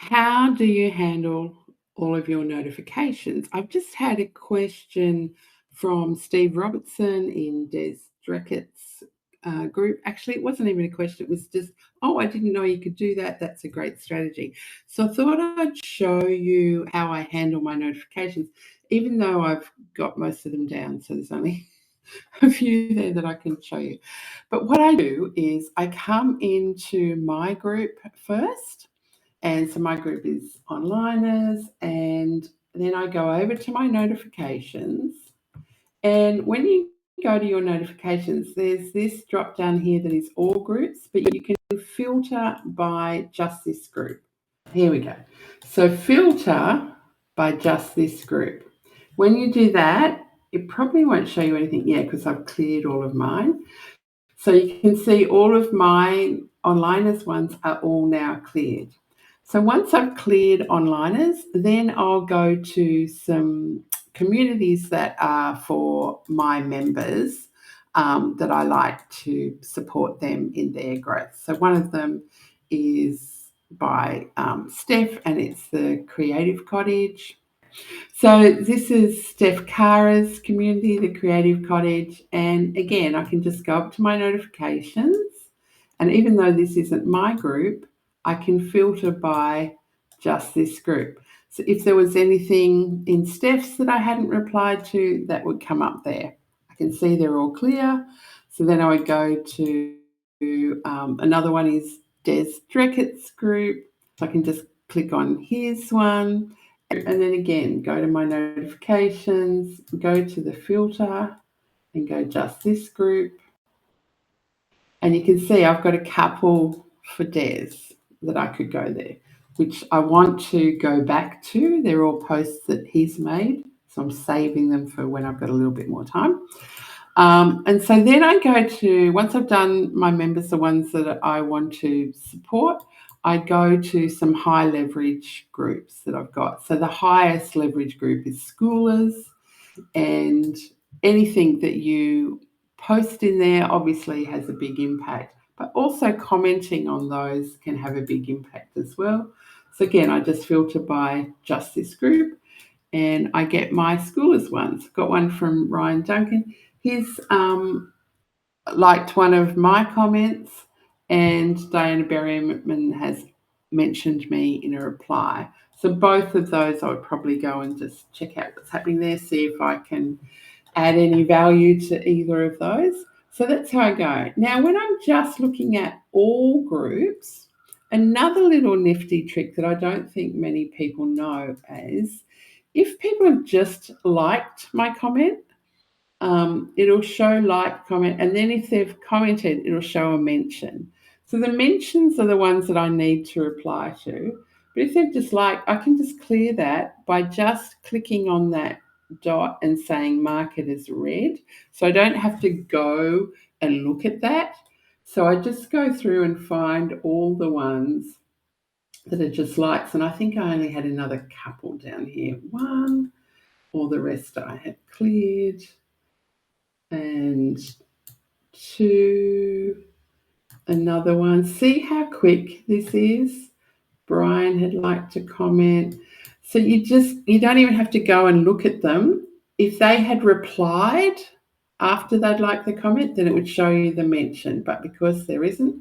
How do you handle all of your notifications? I've just had a question from Steve Robertson in Des Dreckett's group. Actually, it wasn't even a question. It was just, oh, I didn't know you could do that. That's a great strategy. So I thought I'd show you how I handle my notifications, even though I've got most of them down. So there's only a few there that I can show you. But what I do is I come into my group first. And so my group is Onliners, and then I go over to my notifications. And when you go to your notifications, there's this drop down here that is all groups, but you can filter by just this group. Here we go. So filter by just this group. When you do that, it probably won't show you anything yet because I've cleared all of mine. So you can see all of my Onliners ones are all now cleared. So once I've cleared Onliners, then I'll go to some communities that are for my members that I like to support them in their growth. So one of them is by Steph, and it's the Creative Cottage. So this is Steph Kara's community, the Creative Cottage. And again, I can just go up to my notifications. And even though this isn't my group, I can filter by just this group. So if there was anything in Steph's that I hadn't replied to, that would come up there. I can see they're all clear. So then I would go to another one is Des Dreckett's group. So I can just click on his one. And then again, go to my notifications, go to the filter and go just this group. And you can see I've got a couple for Des that I could go there, which I want to go back to. They're all posts that he's made. So I'm saving them for when I've got a little bit more time. And so then I go to, once I've done my members, the ones that I want to support, I go to some high leverage groups that I've got. So the highest leverage group is schoolers, and anything that you post in there obviously has a big impact, but also commenting on those can have a big impact as well. So again, I just filter by just this group and I get my schoolers ones. I've got one from Ryan Duncan. He's liked one of my comments, and Diana Berryman has mentioned me in a reply. So both of those I would probably go and just check out what's happening there, see if I can add any value to either of those. So that's how I go. Now, when I'm just looking at all groups, another little nifty trick that I don't think many people know is if people have just liked my comment, it'll show like, comment, and then if they've commented, it'll show a mention. So the mentions are the ones that I need to reply to. But if they've just liked, I can just clear that by just clicking on that dot and saying mark it as read. So I don't have to go and look at that. So I just go through and find all the ones that are just likes. And I think I only had another couple down here. One, all the rest I had cleared. And two, another one. See how quick this is? Brian had liked to comment. So you don't even have to go and look at them. If they had replied after they'd liked the comment, then it would show you the mention. But because there isn't,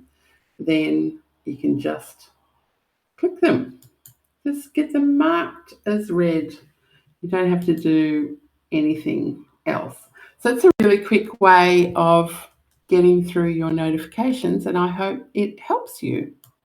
then you can just click them. Just get them marked as read. You don't have to do anything else. So it's a really quick way of getting through your notifications, and I hope it helps you.